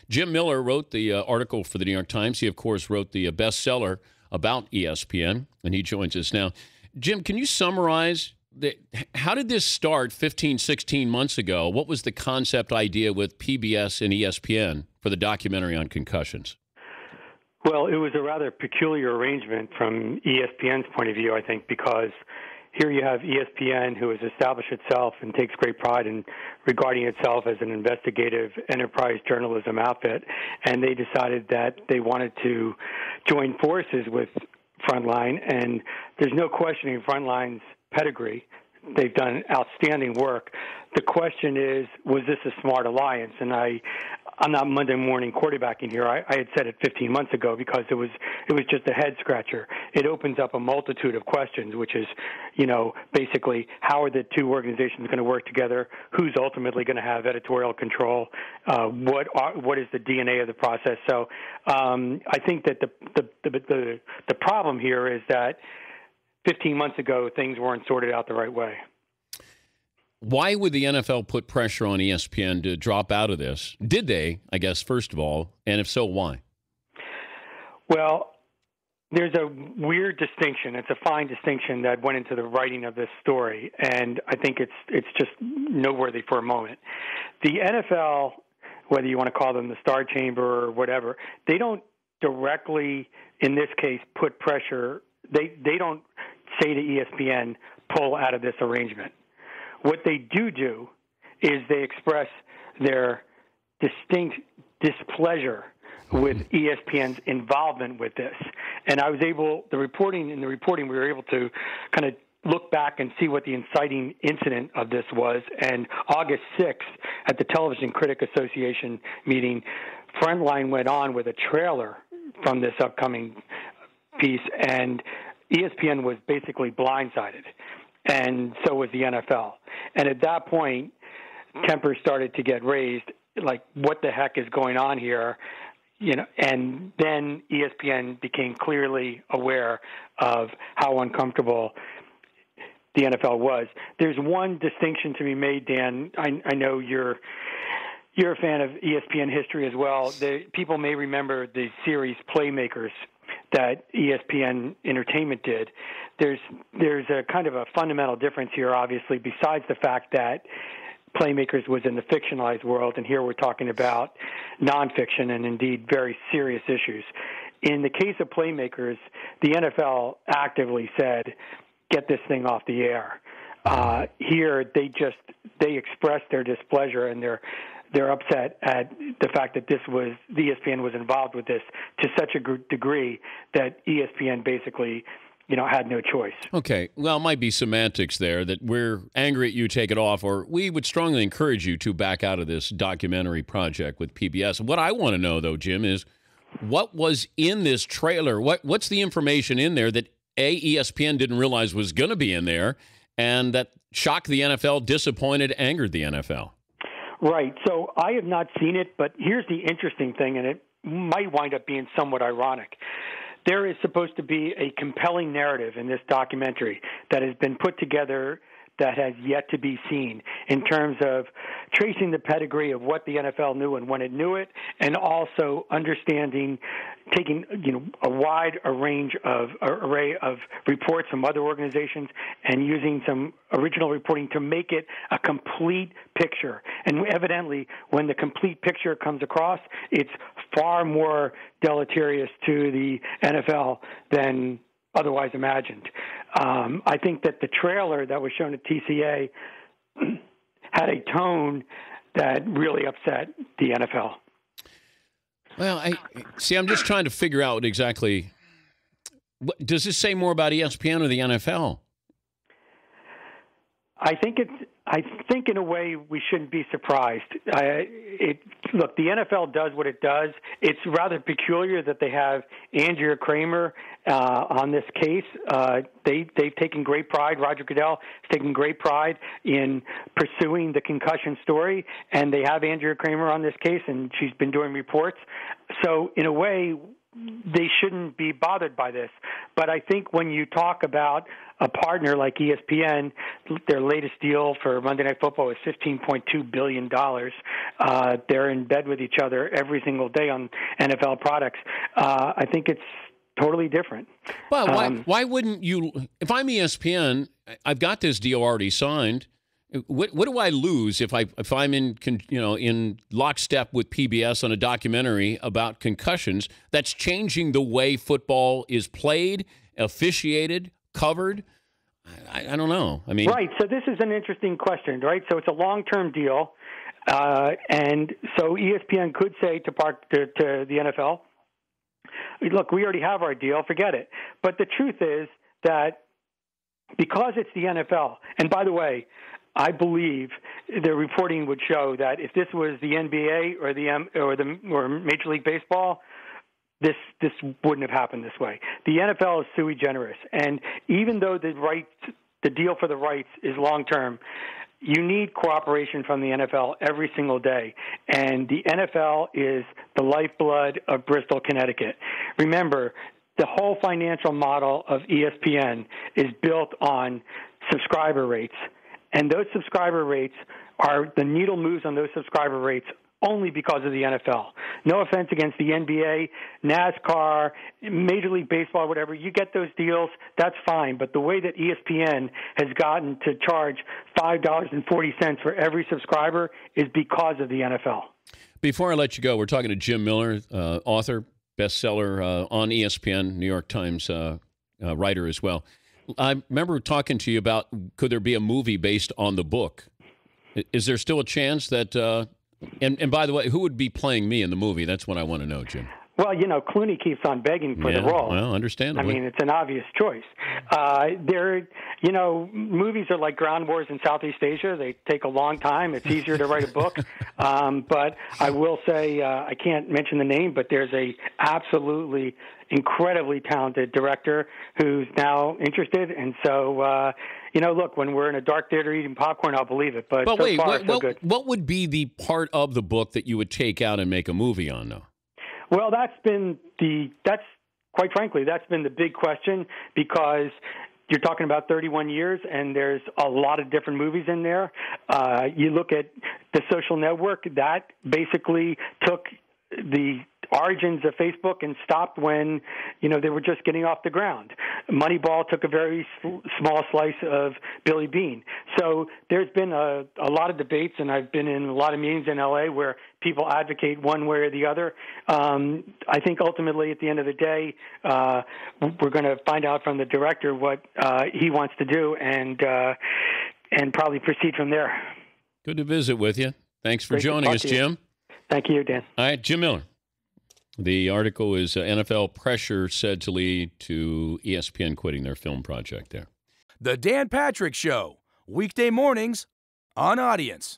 Jim Miller wrote the article for the New York Times. He, of course, wrote the bestseller about ESPN, and he joins us now. Jim, can you summarize how did this start 15, 16 months ago? What was the concept idea with PBS and ESPN for the documentary on concussions? Well, it was a rather peculiar arrangement from ESPN's point of view, I think, because here you have ESPN, who has established itself and takes great pride in regarding itself as an investigative enterprise journalism outfit, and they decided that they wanted to join forces with Frontline, and there's no questioning Frontline's pedigree. They've done outstanding work. The question is, was this a smart alliance? And I'm not Monday morning quarterbacking here. I had said it 15 months ago because it was just a head scratcher. It opens up a multitude of questions, which is, basically how are the two organizations going to work together? Who's ultimately going to have editorial control? What is the DNA of the process? So I think that the problem here is that 15 months ago things weren't sorted out the right way. Why would the NFL put pressure on ESPN to drop out of this? Did they, I guess, first of all? And if so, why? Well, there's a weird distinction. It's a fine distinction that went into the writing of this story, and I think it's just noteworthy for a moment. The NFL, whether you want to call them the Star Chamber or whatever, they don't directly, in this case, put pressure. They don't say to ESPN, pull out of this arrangement. What they do is they express their distinct displeasure with ESPN's involvement with this. And in the reporting, we were able to kind of look back and see what the inciting incident of this was. And August 6th, at the Television Critic Association meeting, Frontline went on with a trailer from this upcoming piece, and ESPN was basically blindsided, and so was the NFL. And at that point, tempers started to get raised, like, what the heck is going on here? And then ESPN became clearly aware of how uncomfortable the NFL was. There's one distinction to be made, Dan. I know you're a fan of ESPN history as well. People may remember the series Playmakers that ESPN Entertainment did. There's a kind of a fundamental difference here, obviously, besides the fact that Playmakers was in the fictionalized world, and here we're talking about nonfiction and indeed very serious issues. In the case of Playmakers, the NFL actively said, get this thing off the air. Here, they expressed their displeasure and they're upset at the fact that the ESPN was involved with this to such a degree that ESPN basically, had no choice. Okay. Well, it might be semantics there that we're angry at you, take it off, or we would strongly encourage you to back out of this documentary project with PBS. What I want to know, though, Jim, is what was in this trailer? What's the information in there that ESPN didn't realize was going to be in there and that shocked the NFL, disappointed, angered the NFL? Right. So I have not seen it, but here's the interesting thing, and it might wind up being somewhat ironic. There is supposed to be a compelling narrative in this documentary that has been put together that has yet to be seen in terms of tracing the pedigree of what the NFL knew and when it knew it, and also understanding, taking a wide array of reports from other organizations and using some original reporting to make it a complete picture. And evidently, when the complete picture comes across, it's far more deleterious to the NFL than otherwise imagined. I think that the trailer that was shown at TCA had a tone that really upset the NFL. Well, I'm just trying to figure out exactly. Does this say more about ESPN or the NFL? I think in a way we shouldn't be surprised. Look, the NFL does what it does. It's rather peculiar that they have Andrea Kramer on this case. They've taken great pride. Roger Goodell has taken great pride in pursuing the concussion story, and they have Andrea Kramer on this case, and she's been doing reports. So in a way, they shouldn't be bothered by this. But I think when you talk about a partner like ESPN, their latest deal for Monday Night Football is $15.2 billion. They're in bed with each other every single day on NFL products. I think it's totally different. Well, why wouldn't you? If I'm ESPN, I've got this deal already signed. What do I lose if I'm in lockstep with PBS on a documentary about concussions that's changing the way football is played, officiated, covered? I don't know. I mean, right. So this is an interesting question, right? So it's a long-term deal, and so ESPN could say to the NFL, "Look, we already have our deal. Forget it." But the truth is that because it's the NFL, and by the way, I believe the reporting would show that if this was the NBA or Major League Baseball, this wouldn't have happened this way. The NFL is sui generis, and even though the deal for the rights is long term, you need cooperation from the NFL every single day. And the NFL is the lifeblood of Bristol, Connecticut. Remember, the whole financial model of ESPN is built on subscriber rates. And those subscriber rates the needle moves on those subscriber rates only because of the NFL. No offense against the NBA, NASCAR, Major League Baseball, whatever. You get those deals, that's fine. But the way that ESPN has gotten to charge $5.40 for every subscriber is because of the NFL. Before I let you go, we're talking to Jim Miller, author, bestseller on ESPN, New York Times writer as well. I remember talking to you about could there be a movie based on the book? Is there still a chance that and by the way, who would be playing me in the movie? That's what I want to know, Jim. Well, Clooney keeps on begging for the role. Well, understandably. I mean, it's an obvious choice. Movies are like ground wars in Southeast Asia. They take a long time. It's easier to write a book. But I will say, I can't mention the name, but there's a absolutely incredibly talented director who's now interested. And so, look, when we're in a dark theater eating popcorn, I'll believe it. But so wait, far, so good. What would be the part of the book that you would take out and make a movie on, though? Well, that's quite frankly, that's been the big question, because you're talking about 31 years and there's a lot of different movies in there. You look at The Social Network, that basically took the origins of Facebook and stopped when, they were just getting off the ground. Moneyball took a very small slice of Billy Beane. So there's been a lot of debates, and I've been in a lot of meetings in L.A. where people advocate one way or the other. I think ultimately at the end of the day, we're going to find out from the director what he wants to do and probably proceed from there. Good to visit with you. Thanks for joining us, Jim. Thank you, Dan. All right, Jim Miller. The article is NFL pressure said to lead to ESPN quitting their film project there. The Dan Patrick Show, weekday mornings on Audience.